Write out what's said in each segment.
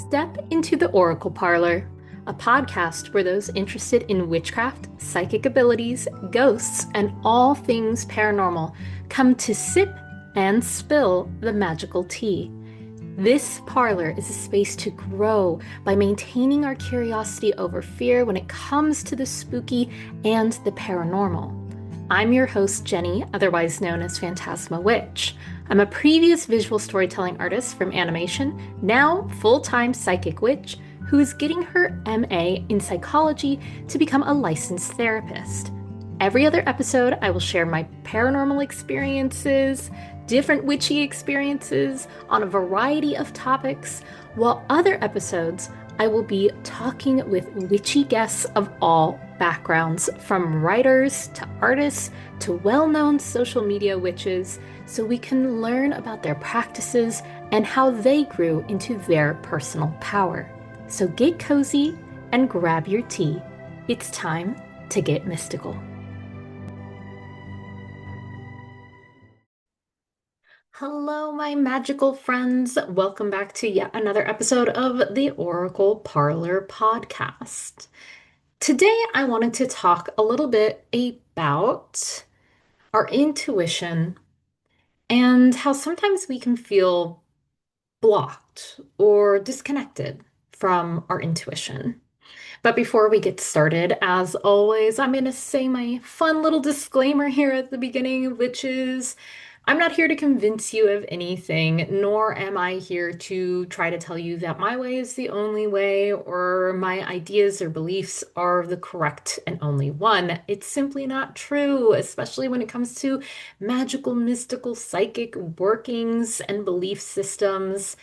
Step into the Oracle Parlor, a podcast where those interested in witchcraft, psychic abilities, ghosts, and all things paranormal come to sip and spill the magical tea. This parlor is a space to grow by maintaining our curiosity over fear when it comes to the spooky and the paranormal. I'm your host, Jenny, otherwise known as Fantasma Witch. I'm a previous visual storytelling artist from animation, now full-time psychic witch, who is getting her MA in psychology to become a licensed therapist. Every other episode, I will share my paranormal experiences, different witchy experiences on a variety of topics, while other episodes, I will be talking with witchy guests of all backgrounds, from writers to artists to well-known social media witches, so we can learn about their practices and how they grew into their personal power. So get cozy and grab your tea. It's time to get mystical. Hello, my magical friends. Welcome back to yet another episode of the Oracle Parlor podcast. Today, I wanted to talk a little bit about our intuition and how sometimes we can feel blocked or disconnected from our intuition. But before we get started, as always, I'm going to say my fun little disclaimer here at the beginning, which is I'm not here to convince you of anything, nor am I here to try to tell you that my way is the only way or my ideas or beliefs are the correct and only one. It's simply not true, especially when it comes to magical, mystical, psychic workings and belief systems.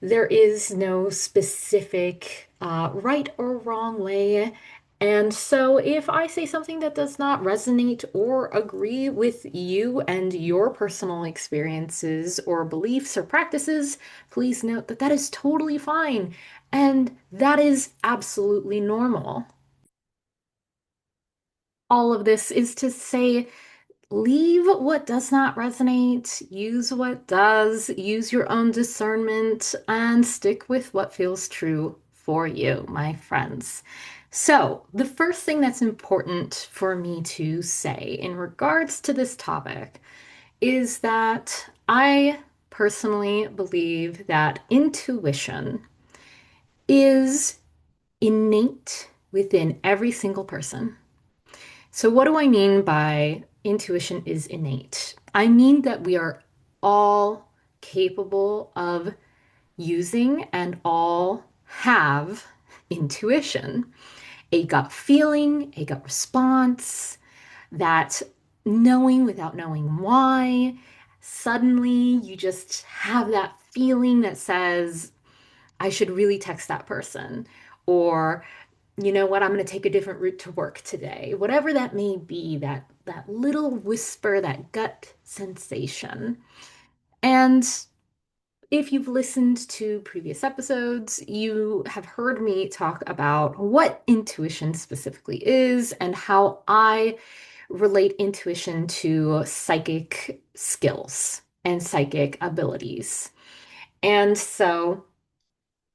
There is no specific right or wrong way. And so, if I say something that does not resonate or agree with you and your personal experiences or beliefs or practices, please note that that is totally fine. And that is absolutely normal. All of this is to say, leave what does not resonate, use what does, use your own discernment, and stick with what feels true for you, my friends. So, the first thing that's important for me to say in regards to this topic is that I personally believe that intuition is innate within every single person. So, what do I mean by intuition is innate? I mean that we are all capable of using and all have intuition, a gut feeling, a gut response, that knowing without knowing why. Suddenly, you just have that feeling that says, I should really text that person, or you know what, I'm going to take a different route to work today. Whatever that may be, that little whisper, that gut sensation. And if you've listened to previous episodes, you have heard me talk about what intuition specifically is and how I relate intuition to psychic skills and psychic abilities. And so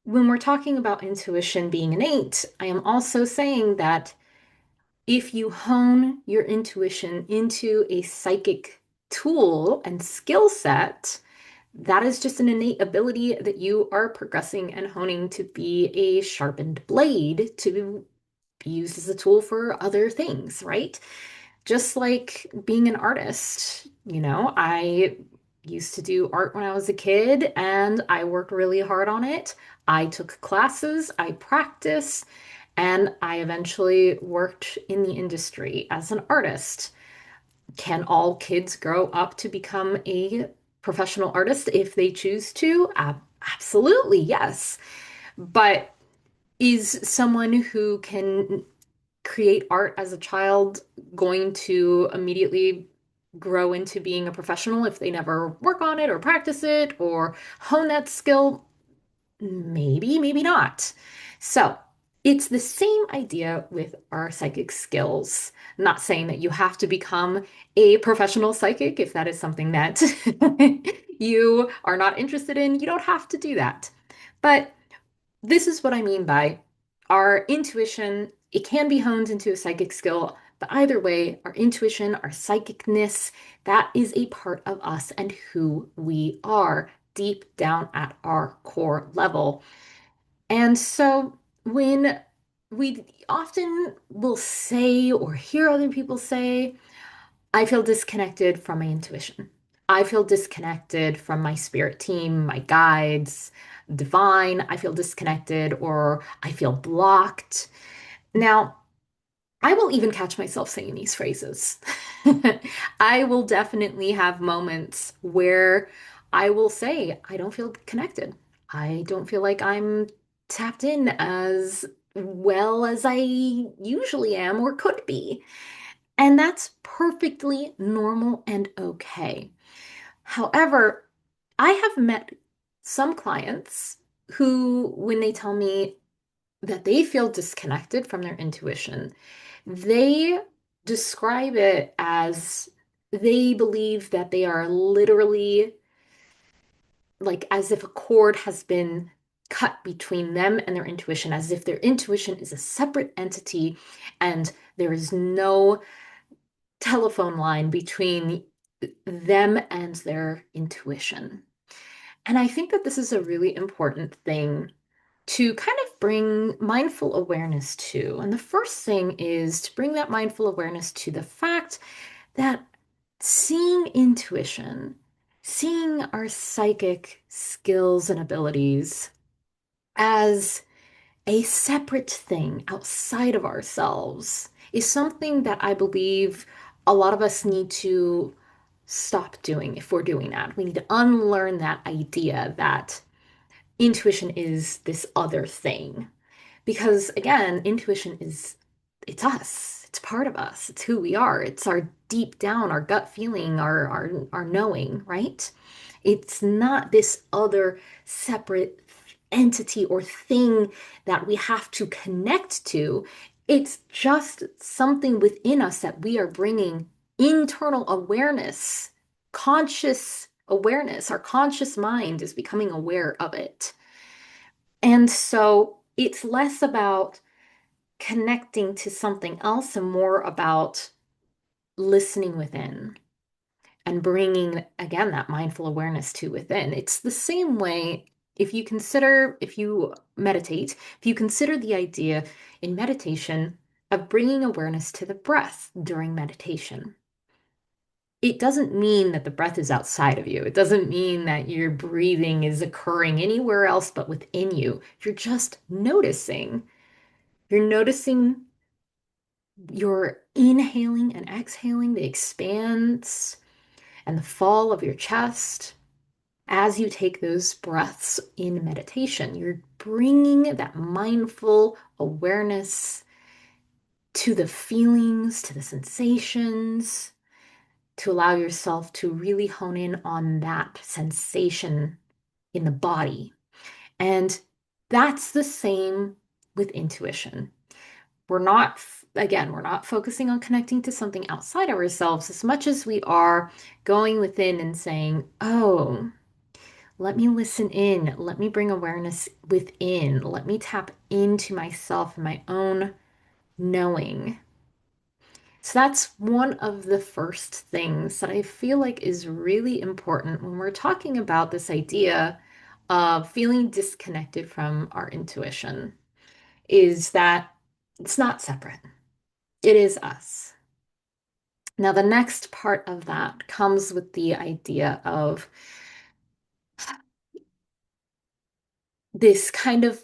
when we're talking about intuition being innate, I am also saying that if you hone your intuition into a psychic tool and skill set, that is just an innate ability that you are progressing and honing to be a sharpened blade to be used as a tool for other things, right? Just like being an artist, I used to do art when I was a kid and I worked really hard on it. I took classes, I practiced, and I eventually worked in the industry as an artist. Can all kids grow up to become a professional artist if they choose to? Absolutely, yes. But is someone who can create art as a child going to immediately grow into being a professional if they never work on it or practice it or hone that skill? Maybe, maybe not. So it's the same idea with our psychic skills. Not saying that you have to become a professional psychic if that is something that you are not interested in. You don't have to do that. But this is what I mean by our intuition. It can be honed into a psychic skill, but either way, our intuition, our psychicness, that is a part of us and who we are deep down at our core level. And so when we often will say or hear other people say, I feel disconnected from my intuition. I feel disconnected from my spirit team, my guides, divine. I feel disconnected or I feel blocked. Now, I will even catch myself saying these phrases. I will definitely have moments where I will say, I don't feel connected. I don't feel like I'm tapped in as well as I usually am or could be. And that's perfectly normal and okay. However, I have met some clients who, when they tell me that they feel disconnected from their intuition, they describe it as they believe that they are literally like as if a cord has been cut between them and their intuition, as if their intuition is a separate entity and there is no telephone line between them and their intuition. And I think that this is a really important thing to kind of bring mindful awareness to. And the first thing is to bring that mindful awareness to the fact that seeing intuition, seeing our psychic skills and abilities as a separate thing outside of ourselves is something that I believe a lot of us need to stop doing if we're doing that. We need to unlearn that idea that intuition is this other thing. Because again, intuition is it's us. It's part of us. It's who we are. It's our deep down, our gut feeling, our knowing, right? It's not this other separate entity or thing that we have to connect to. It's just something within us that we are bringing internal awareness, conscious awareness. Our conscious mind is becoming aware of it. And so it's less about connecting to something else and more about listening within and bringing, again, that mindful awareness to within. It's the same way if you meditate, if you consider the idea in meditation of bringing awareness to the breath during meditation. It doesn't mean that the breath is outside of you. It doesn't mean that your breathing is occurring anywhere else but within you. You're just noticing. You're noticing your inhaling and exhaling, the expanse and the fall of your chest as you take those breaths in meditation. You're bringing that mindful awareness to the feelings, to the sensations, to allow yourself to really hone in on that sensation in the body. And that's the same with intuition. We're not focusing on connecting to something outside of ourselves as much as we are going within and saying, oh, let me listen in. Let me bring awareness within. Let me tap into myself and my own knowing. So that's one of the first things that I feel like is really important when we're talking about this idea of feeling disconnected from our intuition, is that it's not separate. It is us. Now, the next part of that comes with the idea of this kind of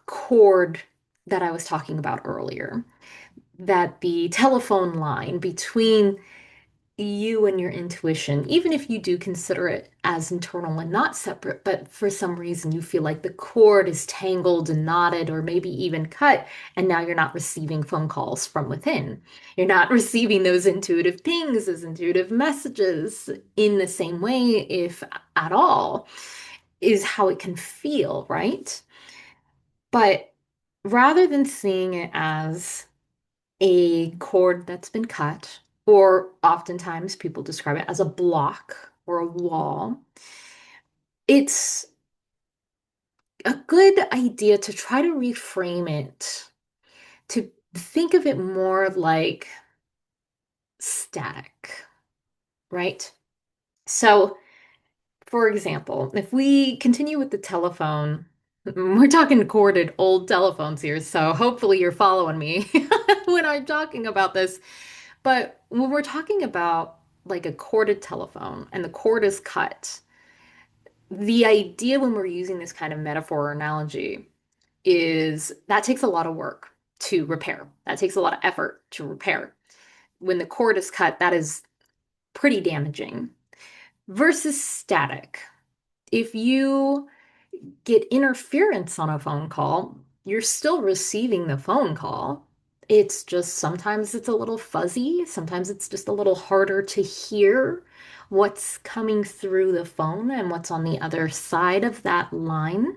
cord that I was talking about earlier, that the telephone line between you and your intuition, even if you do consider it as internal and not separate, but for some reason you feel like the cord is tangled and knotted or maybe even cut, and now you're not receiving phone calls from within. You're not receiving those intuitive pings, those intuitive messages in the same way, if at all, is how it can feel, right? But rather than seeing it as a cord that's been cut, or oftentimes people describe it as a block or a wall. It's a good idea to try to reframe it, to think of it more like static, right? So, for example, if we continue with the telephone, we're talking corded old telephones here, so hopefully you're following me when I'm talking about this. But when we're talking about like a corded telephone and the cord is cut, the idea when we're using this kind of metaphor or analogy is that takes a lot of work to repair. That takes a lot of effort to repair. When the cord is cut, that is pretty damaging. Versus static. If you get interference on a phone call, you're still receiving the phone call. It's just sometimes it's a little fuzzy, sometimes it's just a little harder to hear what's coming through the phone and what's on the other side of that line.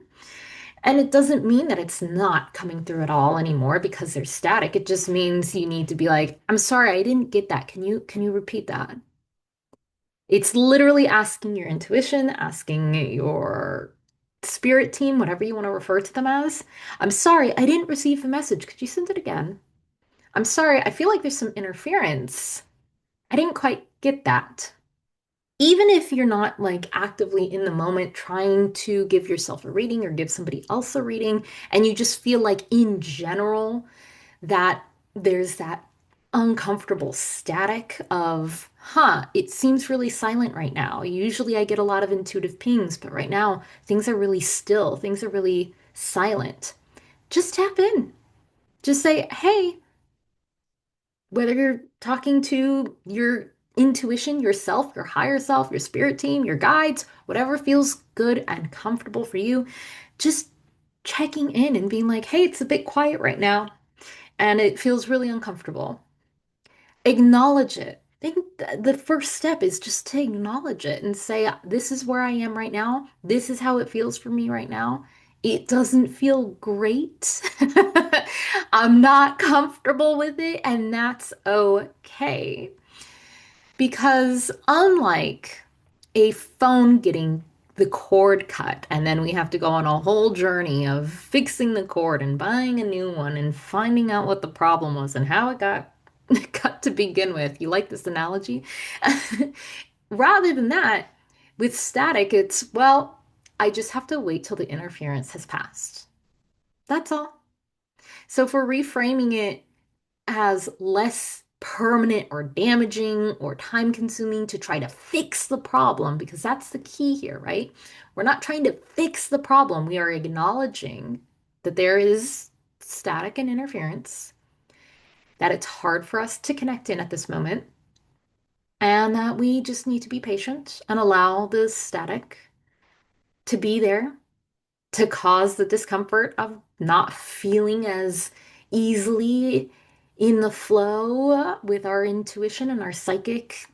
And it doesn't mean that it's not coming through at all anymore because there's static. It just means you need to be like, I'm sorry, I didn't get that. Can you repeat that? It's literally asking your intuition, asking your spirit team, whatever you want to refer to them as. I'm sorry, I didn't receive the message. Could you send it again? I'm sorry, I feel like there's some interference. I didn't quite get that. Even if you're not like actively in the moment trying to give yourself a reading or give somebody else a reading, and you just feel like in general that there's that uncomfortable static of, it seems really silent right now. Usually I get a lot of intuitive pings, but right now things are really still, things are really silent. Just tap in. Just say, hey, whether you're talking to your intuition, yourself, your higher self, your spirit team, your guides, whatever feels good and comfortable for you, just checking in and being like, hey, it's a bit quiet right now and it feels really uncomfortable. Acknowledge it. I think the first step is just to acknowledge it and say, this is where I am right now. This is how it feels for me right now. It doesn't feel great. I'm not comfortable with it, and that's okay. Because unlike a phone getting the cord cut, and then we have to go on a whole journey of fixing the cord and buying a new one and finding out what the problem was and how it got cut to begin with. You like this analogy? Rather than that, with static, it's, well, I just have to wait till the interference has passed. That's all. So if we're reframing it as less permanent or damaging or time consuming to try to fix the problem, because that's the key here, right? We're not trying to fix the problem. We are acknowledging that there is static and interference, that it's hard for us to connect in at this moment, and that we just need to be patient and allow the static to be there to cause the discomfort of not feeling as easily in the flow with our intuition and our psychic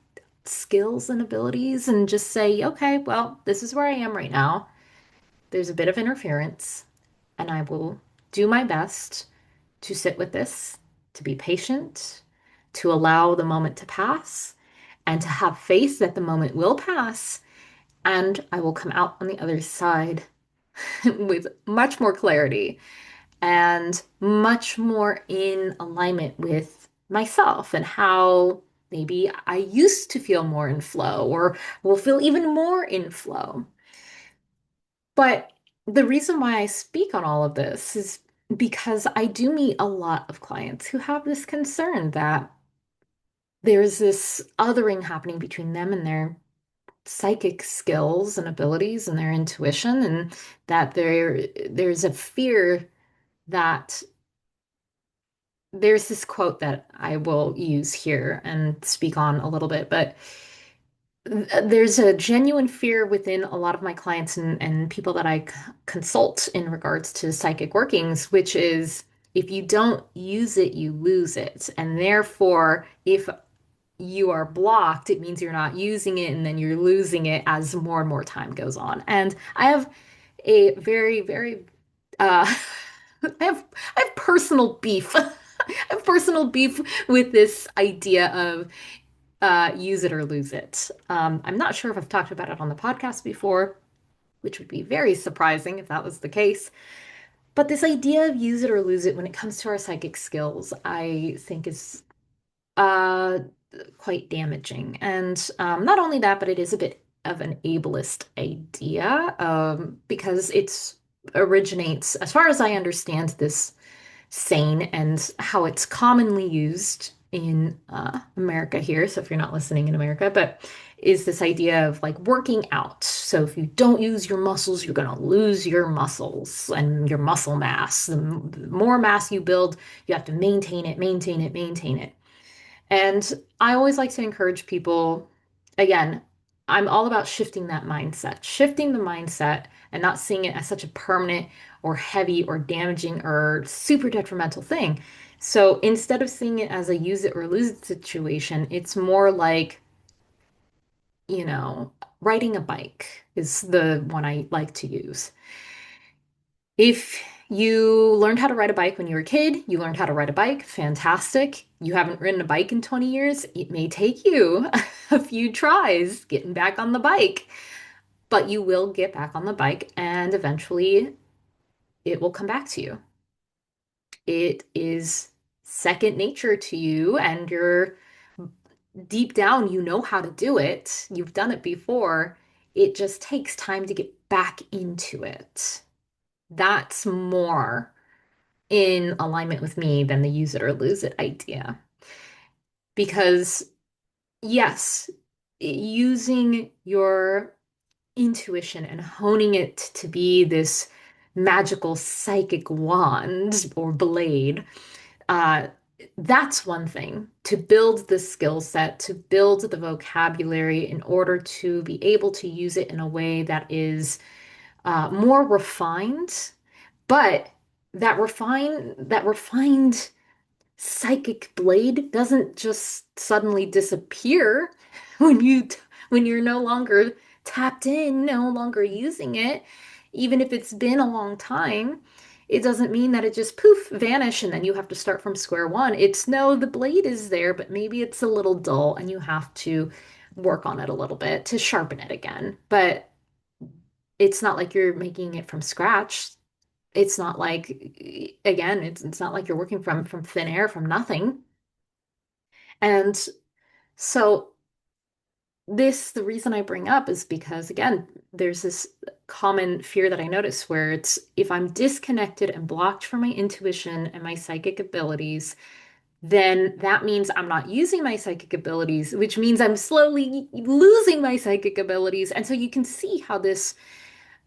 skills and abilities, and just say, okay, well, this is where I am right now. There's a bit of interference, and I will do my best to sit with this, to be patient, to allow the moment to pass, and to have faith that the moment will pass, and I will come out on the other side with much more clarity and much more in alignment with myself and how maybe I used to feel more in flow or will feel even more in flow. But the reason why I speak on all of this is because I do meet a lot of clients who have this concern that there's this othering happening between them and their psychic skills and abilities and their intuition, and that there's a fear that there's this quote that I will use here and speak on a little bit, but there's a genuine fear within a lot of my clients and people that I consult in regards to psychic workings, which is if you don't use it, you lose it. And therefore, if you are blocked, it means you're not using it, and then you're losing it as more and more time goes on. And I have a very, very uh I have personal beef. I have personal beef with this idea of use it or lose it. I'm not sure if I've talked about it on the podcast before, which would be very surprising if that was the case. But this idea of use it or lose it when it comes to our psychic skills, I think is uh, quite damaging. And not only that, but it is a bit of an ableist idea because it's originates, as far as I understand this saying and how it's commonly used in America here. So if you're not listening in America, but is this idea of like working out. So if you don't use your muscles, you're going to lose your muscles and your muscle mass. The more mass you build, you have to maintain it, maintain it, maintain it. And I always like to encourage people, again, I'm all about shifting that mindset, shifting the mindset and not seeing it as such a permanent or heavy or damaging or super detrimental thing. So instead of seeing it as a use it or lose it situation, it's more like, you know, riding a bike is the one I like to use. If you learned how to ride a bike when you were a kid, you learned how to ride a bike, fantastic. You haven't ridden a bike in 20 years, it may take you a few tries getting back on the bike, but you will get back on the bike and eventually it will come back to you. It is second nature to you, and you're deep down, you know how to do it. You've done it before. It just takes time to get back into it. That's more in alignment with me than the use it or lose it idea. Because, yes, using your intuition and honing it to be this magical psychic wand or blade, uh, that's one thing. To build the skill set, to build the vocabulary in order to be able to use it in a way that is more refined, but that refined psychic blade doesn't just suddenly disappear when when you're no longer tapped in, no longer using it, even if it's been a long time. It doesn't mean that it just poof vanish and then you have to start from square one. It's no, the blade is there, but maybe it's a little dull and you have to work on it a little bit to sharpen it again. But it's not like you're making it from scratch. It's not like, again, it's not like you're working from thin air, from nothing. And so the reason I bring up is because, again, there's this common fear that I notice where it's if I'm disconnected and blocked from my intuition and my psychic abilities, then that means I'm not using my psychic abilities, which means I'm slowly losing my psychic abilities. And so you can see how this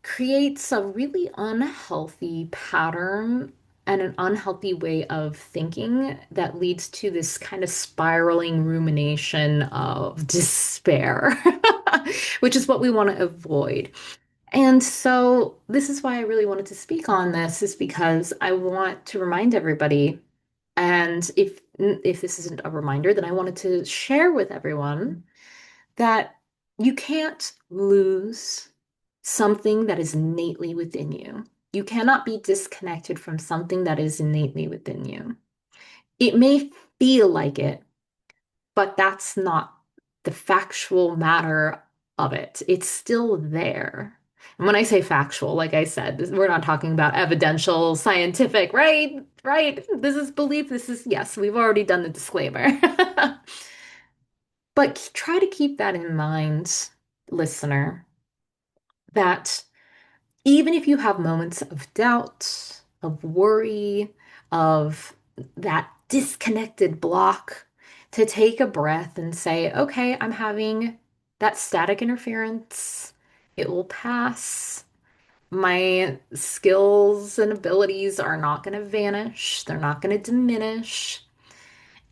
creates a really unhealthy pattern and an unhealthy way of thinking that leads to this kind of spiraling rumination of despair, which is what we want to avoid. And so this is why I really wanted to speak on this, is because I want to remind everybody, and if this isn't a reminder, then I wanted to share with everyone that you can't lose something that is innately within you. You cannot be disconnected from something that is innately within you. It may feel like it, but that's not the factual matter of it. It's still there. And when I say factual, like I said, we're not talking about evidential, scientific, right? Right. This is belief. This is, yes, we've already done the disclaimer. But try to keep that in mind, listener, that even if you have moments of doubt, of worry, of that disconnected block, to take a breath and say, okay, I'm having that static interference. It will pass. My skills and abilities are not going to vanish. They're not going to diminish.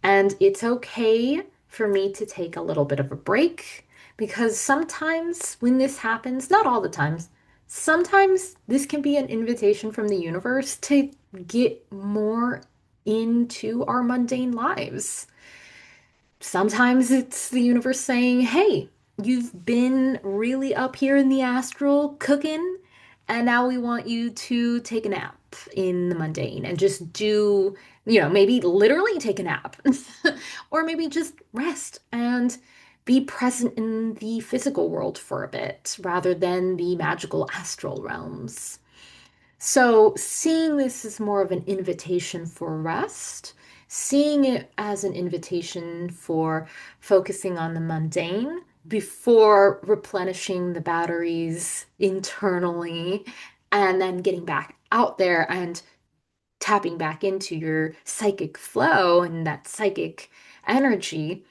And it's okay for me to take a little bit of a break because sometimes when this happens, not all the times, sometimes this can be an invitation from the universe to get more into our mundane lives. Sometimes it's the universe saying, hey, you've been really up here in the astral cooking, and now we want you to take a nap in the mundane and just do, maybe literally take a nap, or maybe just rest and be present in the physical world for a bit rather than the magical astral realms. So, seeing this as more of an invitation for rest, seeing it as an invitation for focusing on the mundane before replenishing the batteries internally, and then getting back out there and tapping back into your psychic flow and that psychic energy,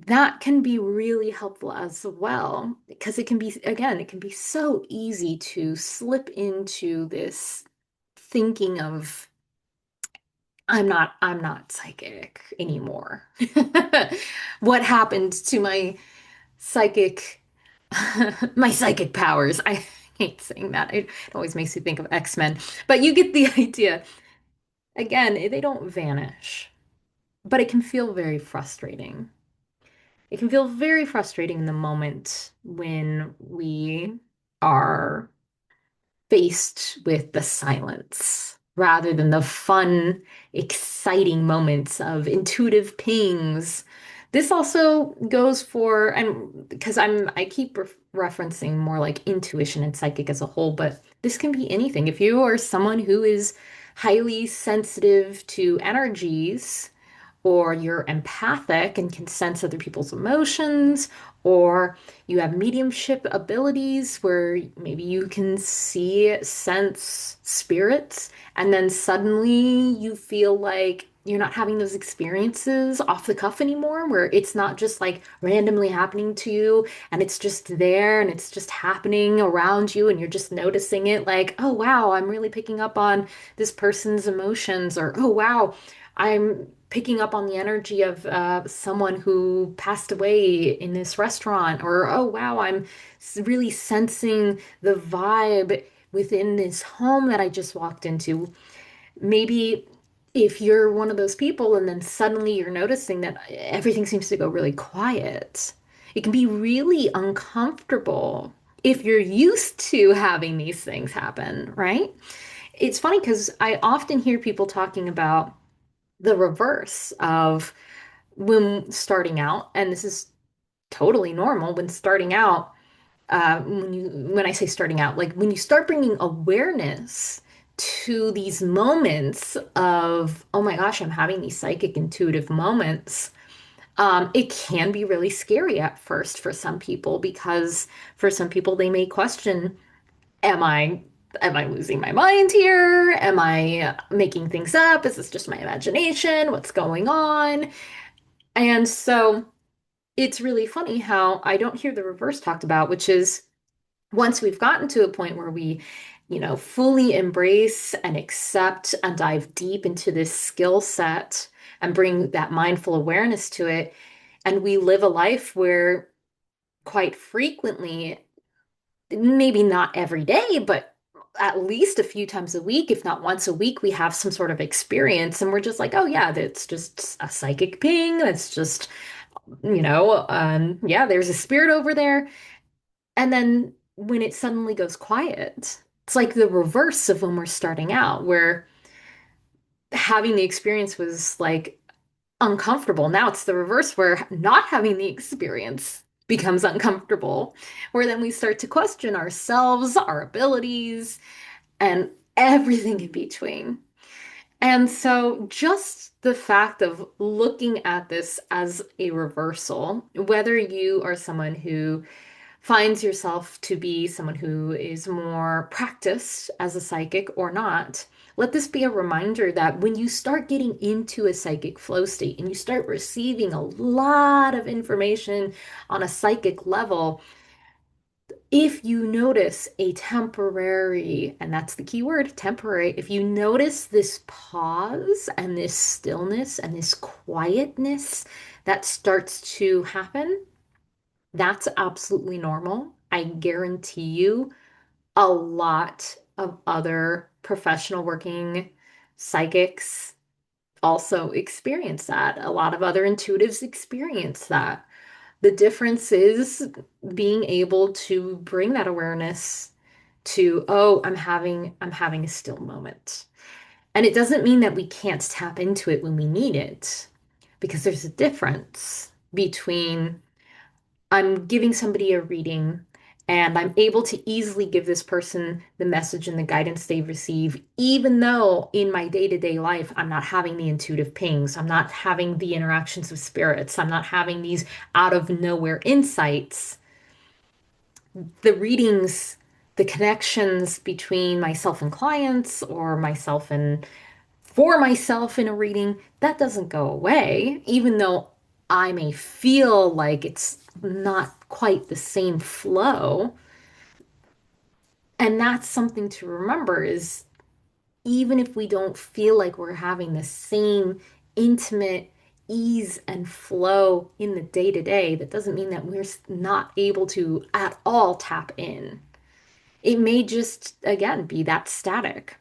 that can be really helpful as well because it can be, again, it can be so easy to slip into this thinking of I'm not psychic anymore. What happened to my psychic my psychic powers? I hate saying that. It always makes you think of X-Men, but you get the idea. Again, they don't vanish, but it can feel very frustrating. It can feel very frustrating in the moment when we are faced with the silence rather than the fun, exciting moments of intuitive pings. This also goes for, and because I keep referencing more like intuition and psychic as a whole, but this can be anything. If you are someone who is highly sensitive to energies, or you're empathic and can sense other people's emotions, or you have mediumship abilities where maybe you can see, sense spirits, and then suddenly you feel like you're not having those experiences off the cuff anymore, where it's not just like randomly happening to you and it's just there and it's just happening around you and you're just noticing it like, oh wow, I'm really picking up on this person's emotions, or oh wow, I'm picking up on the energy of someone who passed away in this restaurant, or oh wow, I'm really sensing the vibe within this home that I just walked into. Maybe if you're one of those people and then suddenly you're noticing that everything seems to go really quiet, it can be really uncomfortable if you're used to having these things happen, right? It's funny because I often hear people talking about the reverse of when starting out, and this is totally normal when starting out. When I say starting out, like when you start bringing awareness to these moments of, oh my gosh, I'm having these psychic intuitive moments. It can be really scary at first for some people because for some people they may question, am I am I losing my mind here? Am I making things up? Is this just my imagination? What's going on? And so it's really funny how I don't hear the reverse talked about, which is once we've gotten to a point where we, fully embrace and accept and dive deep into this skill set and bring that mindful awareness to it, and we live a life where quite frequently, maybe not every day, but at least a few times a week, if not once a week, we have some sort of experience and we're just like, oh yeah, that's just a psychic ping. That's just, yeah, there's a spirit over there. And then when it suddenly goes quiet, it's like the reverse of when we're starting out, where having the experience was like uncomfortable. Now it's the reverse where not having the experience becomes uncomfortable, where then we start to question ourselves, our abilities, and everything in between. And so just the fact of looking at this as a reversal, whether you are someone who finds yourself to be someone who is more practiced as a psychic or not, let this be a reminder that when you start getting into a psychic flow state and you start receiving a lot of information on a psychic level, if you notice a temporary, and that's the key word, temporary, if you notice this pause and this stillness and this quietness that starts to happen, that's absolutely normal. I guarantee you a lot of other professional working psychics also experience that. A lot of other intuitives experience that. The difference is being able to bring that awareness to, oh, I'm having a still moment. And it doesn't mean that we can't tap into it when we need it, because there's a difference between I'm giving somebody a reading and I'm able to easily give this person the message and the guidance they receive, even though in my day-to-day life, I'm not having the intuitive pings, I'm not having the interactions with spirits, I'm not having these out of nowhere insights. The readings, the connections between myself and clients or myself and for myself in a reading, that doesn't go away, even though I may feel like it's not quite the same flow. And that's something to remember is even if we don't feel like we're having the same intimate ease and flow in the day to day, that doesn't mean that we're not able to at all tap in. It may just, again, be that static.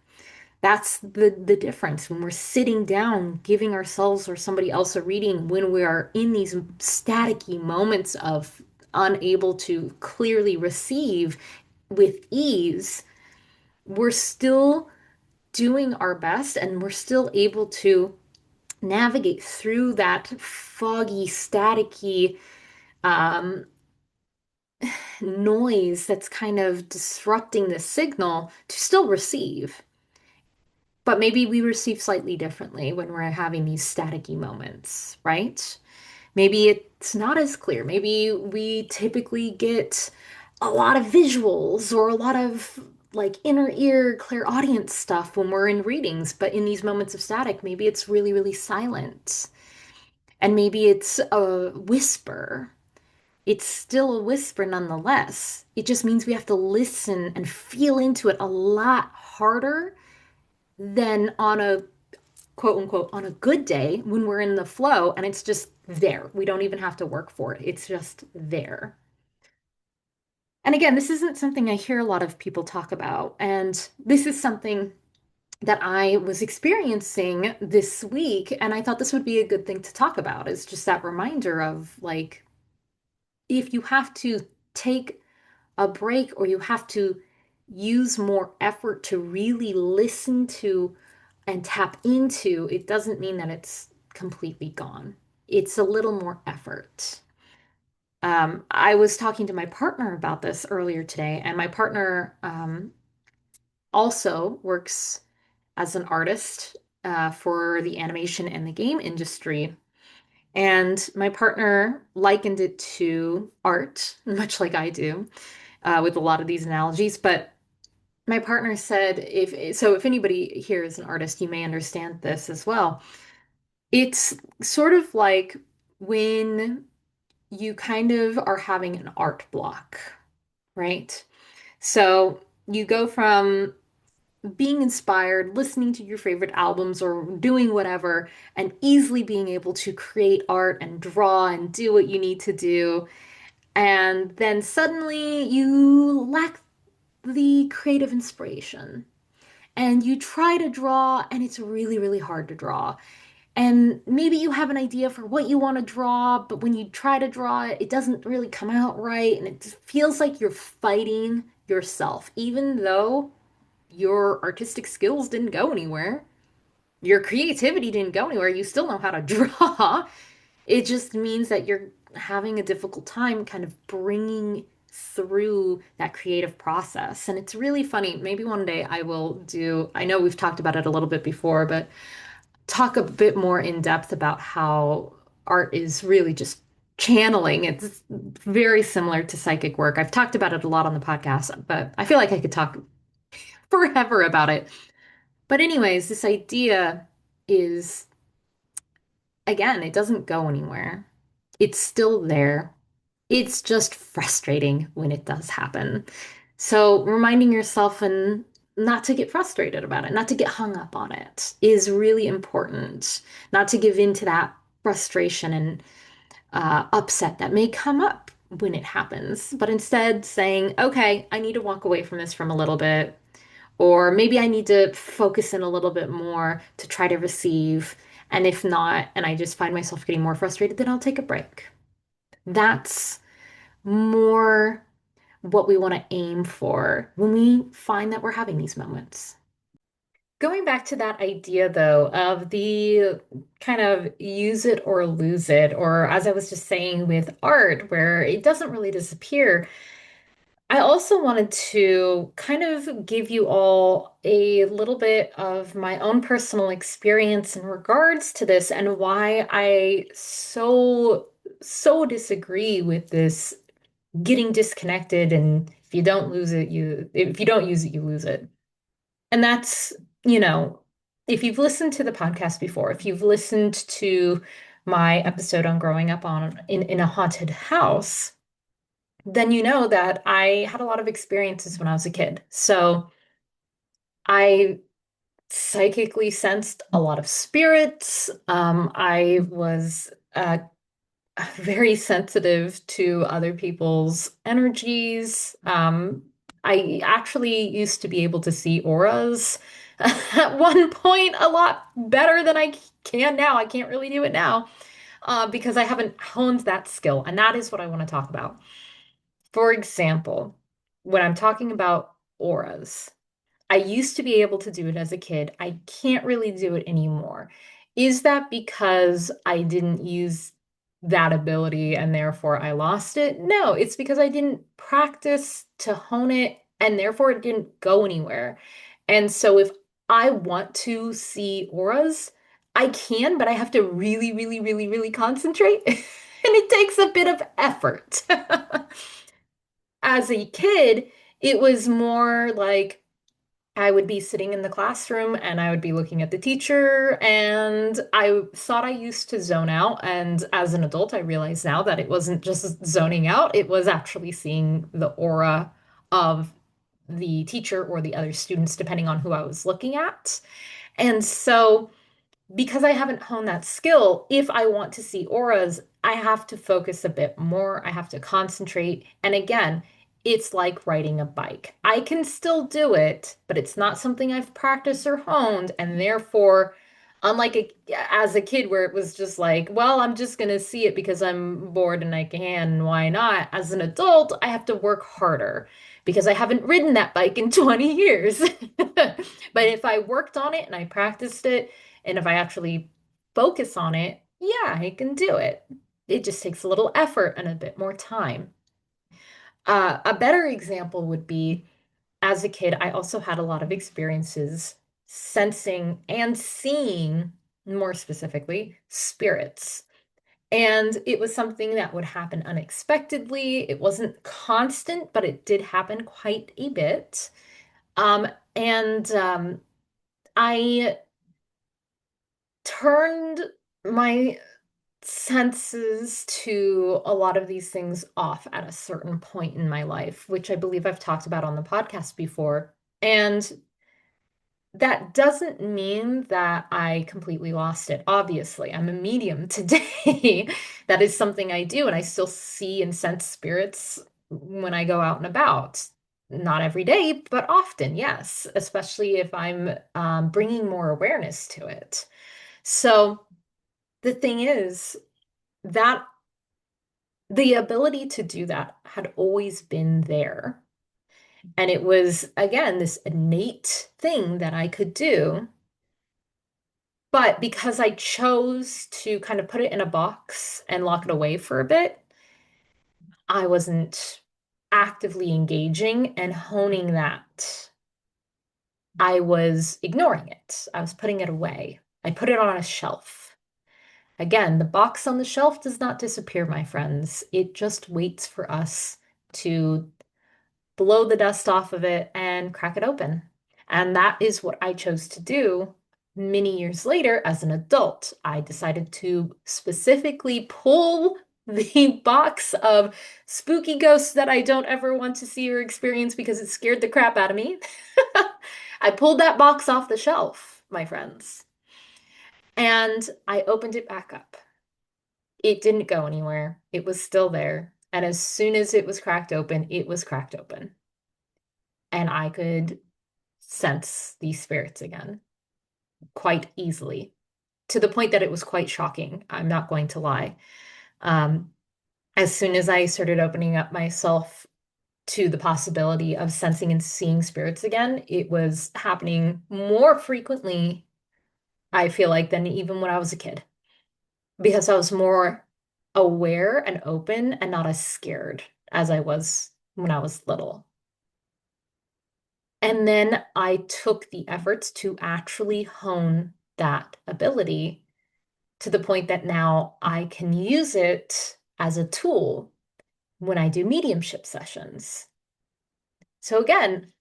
That's the difference when we're sitting down, giving ourselves or somebody else a reading, when we are in these staticky moments of unable to clearly receive with ease, we're still doing our best and we're still able to navigate through that foggy, staticky um, noise that's kind of disrupting the signal to still receive. But maybe we receive slightly differently when we're having these staticky moments, right? Maybe it's not as clear. Maybe we typically get a lot of visuals or a lot of like inner ear clairaudience stuff when we're in readings, but in these moments of static, maybe it's really, really silent. And maybe it's a whisper. It's still a whisper nonetheless. It just means we have to listen and feel into it a lot harder than on a quote unquote on a good day when we're in the flow and it's just there. We don't even have to work for it. It's just there. And again, this isn't something I hear a lot of people talk about. And this is something that I was experiencing this week. And I thought this would be a good thing to talk about is just that reminder of like, if you have to take a break or you have to use more effort to really listen to and tap into, it doesn't mean that it's completely gone. It's a little more effort. I was talking to my partner about this earlier today, and my partner also works as an artist for the animation and the game industry. And my partner likened it to art, much like I do, with a lot of these analogies. But my partner said, if anybody here is an artist, you may understand this as well. It's sort of like when you kind of are having an art block, right? So you go from being inspired, listening to your favorite albums or doing whatever, and easily being able to create art and draw and do what you need to do. And then suddenly you lack the creative inspiration. And you try to draw, and it's really, really hard to draw. And maybe you have an idea for what you want to draw, but when you try to draw it, it doesn't really come out right. And it feels like you're fighting yourself, even though your artistic skills didn't go anywhere. Your creativity didn't go anywhere. You still know how to draw. It just means that you're having a difficult time kind of bringing through that creative process. And it's really funny. Maybe one day I will do, I know we've talked about it a little bit before, but talk a bit more in depth about how art is really just channeling. It's very similar to psychic work. I've talked about it a lot on the podcast, but I feel like I could talk forever about it. But, anyways, this idea is, again, it doesn't go anywhere. It's still there. It's just frustrating when it does happen. So, reminding yourself and not to get frustrated about it, not to get hung up on it is really important. Not to give in to that frustration and upset that may come up when it happens, but instead saying, okay, I need to walk away from this from a little bit, or maybe I need to focus in a little bit more to try to receive. And if not, and I just find myself getting more frustrated, then I'll take a break. That's more what we want to aim for when we find that we're having these moments. Going back to that idea, though, of the kind of use it or lose it, or as I was just saying with art, where it doesn't really disappear, I also wanted to kind of give you all a little bit of my own personal experience in regards to this and why I so disagree with this getting disconnected, and if you don't use it, you lose it. And that's, you know, if you've listened to the podcast before, if you've listened to my episode on growing up in a haunted house, then you know that I had a lot of experiences when I was a kid. So I psychically sensed a lot of spirits. I was very sensitive to other people's energies. I actually used to be able to see auras at one point a lot better than I can now. I can't really do it now because I haven't honed that skill, and that is what I want to talk about. For example, when I'm talking about auras, I used to be able to do it as a kid. I can't really do it anymore. Is that because I didn't use that ability and therefore I lost it? No, it's because I didn't practice to hone it and therefore it didn't go anywhere. And so if I want to see auras, I can, but I have to really concentrate. And it takes a bit of effort. As a kid, it was more like I would be sitting in the classroom and I would be looking at the teacher, and I thought I used to zone out. And as an adult, I realize now that it wasn't just zoning out, it was actually seeing the aura of the teacher or the other students, depending on who I was looking at. And so because I haven't honed that skill, if I want to see auras, I have to focus a bit more. I have to concentrate. And again, it's like riding a bike. I can still do it, but it's not something I've practiced or honed. And therefore, as a kid where it was just like, well, I'm just going to see it because I'm bored and I can, why not? As an adult, I have to work harder because I haven't ridden that bike in 20 years. But if I worked on it and I practiced it, and if I actually focus on it, yeah, I can do it. It just takes a little effort and a bit more time. A better example would be as a kid, I also had a lot of experiences sensing and seeing, more specifically, spirits. And it was something that would happen unexpectedly. It wasn't constant, but it did happen quite a bit. Um, and I turned my senses to a lot of these things off at a certain point in my life, which I believe I've talked about on the podcast before. And that doesn't mean that I completely lost it. Obviously, I'm a medium today. That is something I do, and I still see and sense spirits when I go out and about. Not every day, but often, yes, especially if I'm bringing more awareness to it. So the thing is, that the ability to do that had always been there. And it was, again, this innate thing that I could do. But because I chose to kind of put it in a box and lock it away for a bit, I wasn't actively engaging and honing that. I was ignoring it. I was putting it away. I put it on a shelf. Again, the box on the shelf does not disappear, my friends. It just waits for us to blow the dust off of it and crack it open. And that is what I chose to do many years later as an adult. I decided to specifically pull the box of spooky ghosts that I don't ever want to see or experience because it scared the crap out of me. I pulled that box off the shelf, my friends, and I opened it back up. It didn't go anywhere. It was still there. And as soon as it was cracked open, it was cracked open. And I could sense these spirits again quite easily, to the point that it was quite shocking. I'm not going to lie. Um, as soon as I started opening up myself to the possibility of sensing and seeing spirits again. It was happening more frequently, I feel like, than even when I was a kid, because I was more aware and open and not as scared as I was when I was little. And then I took the efforts to actually hone that ability to the point that now I can use it as a tool when I do mediumship sessions. So again,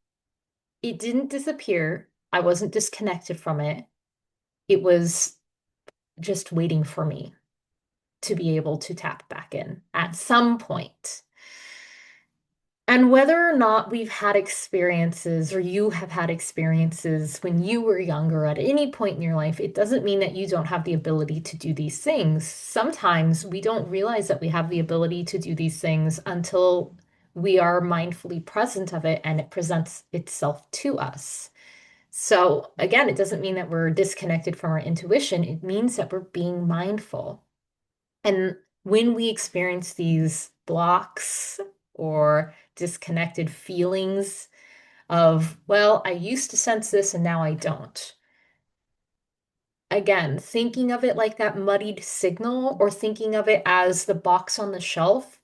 it didn't disappear. I wasn't disconnected from it. It was just waiting for me to be able to tap back in at some point. And whether or not we've had experiences or you have had experiences when you were younger at any point in your life, it doesn't mean that you don't have the ability to do these things. Sometimes we don't realize that we have the ability to do these things until we are mindfully present of it and it presents itself to us. So again, it doesn't mean that we're disconnected from our intuition. It means that we're being mindful. And when we experience these blocks or disconnected feelings of, well, I used to sense this and now I don't. Again, thinking of it like that muddied signal or thinking of it as the box on the shelf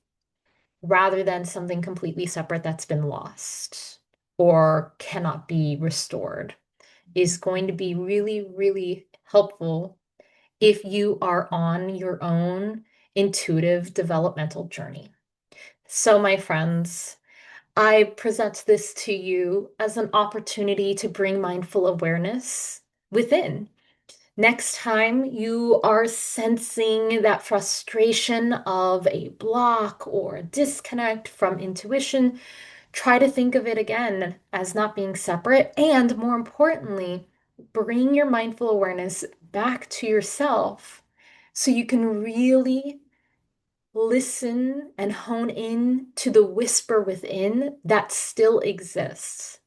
rather than something completely separate that's been lost or cannot be restored is going to be really, really helpful if you are on your own intuitive developmental journey. So, my friends, I present this to you as an opportunity to bring mindful awareness within. Next time you are sensing that frustration of a block or a disconnect from intuition, try to think of it again as not being separate. And more importantly, bring your mindful awareness back to yourself so you can really listen and hone in to the whisper within that still exists.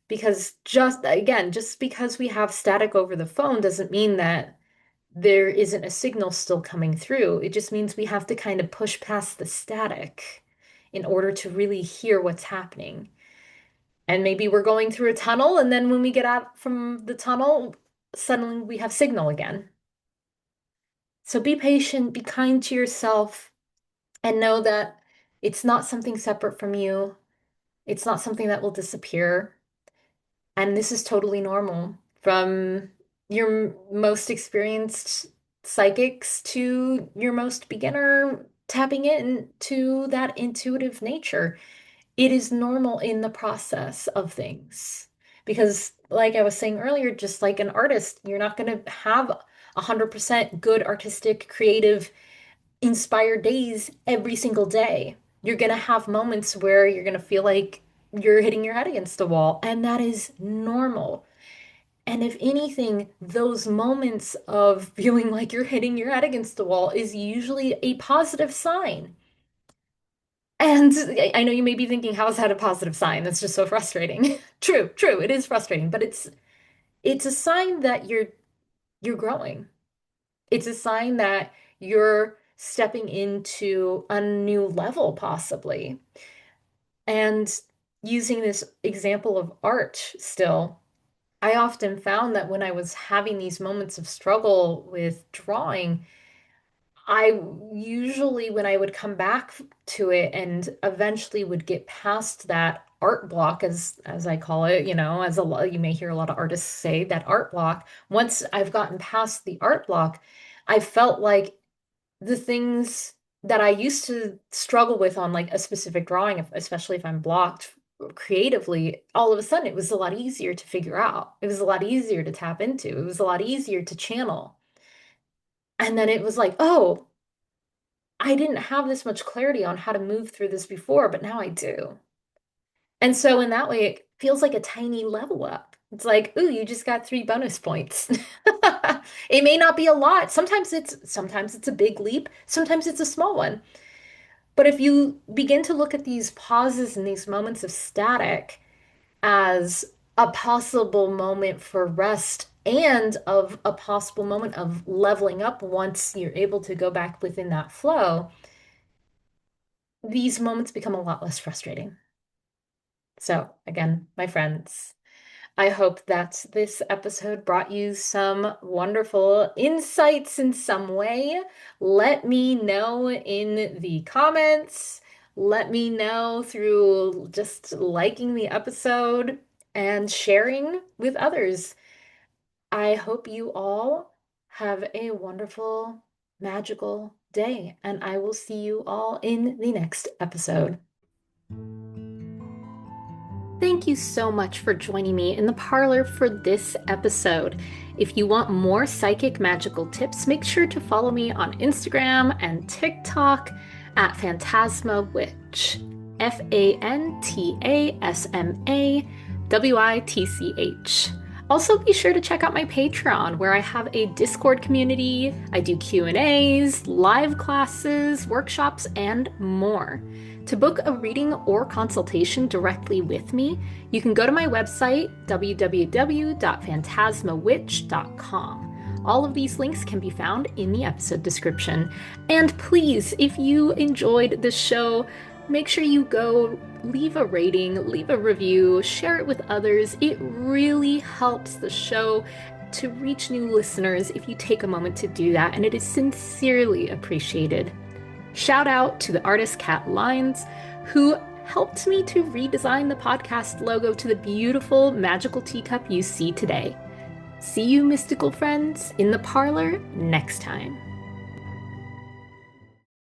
Because just again, just because we have static over the phone doesn't mean that there isn't a signal still coming through. It just means we have to kind of push past the static in order to really hear what's happening. And maybe we're going through a tunnel, and then when we get out from the tunnel, suddenly we have signal again. So be patient, be kind to yourself, and know that it's not something separate from you. It's not something that will disappear. And this is totally normal. From your most experienced psychics to your most beginner tapping into that intuitive nature. It is normal in the process of things. Because, like I was saying earlier, just like an artist, you're not going to have 100% good artistic, creative, inspired days every single day. You're going to have moments where you're going to feel like you're hitting your head against the wall, and that is normal. And if anything, those moments of feeling like you're hitting your head against the wall is usually a positive sign. And I know you may be thinking, how is that a positive sign? That's just so frustrating. True, true, it is frustrating, but it's a sign that you're growing. It's a sign that you're stepping into a new level, possibly. And using this example of art still, I often found that when I was having these moments of struggle with drawing, I usually, when I would come back to it and eventually would get past that art block, as I call it, as a lot, you may hear a lot of artists say that art block. Once I've gotten past the art block, I felt like the things that I used to struggle with on like a specific drawing, especially if I'm blocked creatively, all of a sudden it was a lot easier to figure out. It was a lot easier to tap into. It was a lot easier to channel. And then it was like, oh, I didn't have this much clarity on how to move through this before, but now I do. And so in that way, it feels like a tiny level up. It's like, ooh, you just got 3 bonus points. It may not be a lot. Sometimes it's a big leap. Sometimes it's a small one. But if you begin to look at these pauses and these moments of static as a possible moment for rest and of a possible moment of leveling up once you're able to go back within that flow, these moments become a lot less frustrating. So, again, my friends, I hope that this episode brought you some wonderful insights in some way. Let me know in the comments. Let me know through just liking the episode and sharing with others. I hope you all have a wonderful, magical day, and I will see you all in the next episode. Thank you so much for joining me in the parlor for this episode. If you want more psychic magical tips, make sure to follow me on Instagram and TikTok at Fantasma Witch. FANTASMAWITCH. Also, be sure to check out my Patreon, where I have a Discord community. I do Q&As, live classes, workshops, and more. To book a reading or consultation directly with me, you can go to my website, www.phantasmawitch.com. All of these links can be found in the episode description. And please, if you enjoyed this show, make sure you go leave a rating, leave a review, share it with others. It really helps the show to reach new listeners if you take a moment to do that, and it is sincerely appreciated. Shout out to the artist Cat Lines, who helped me to redesign the podcast logo to the beautiful magical teacup you see today. See you, mystical friends, in the parlor next time.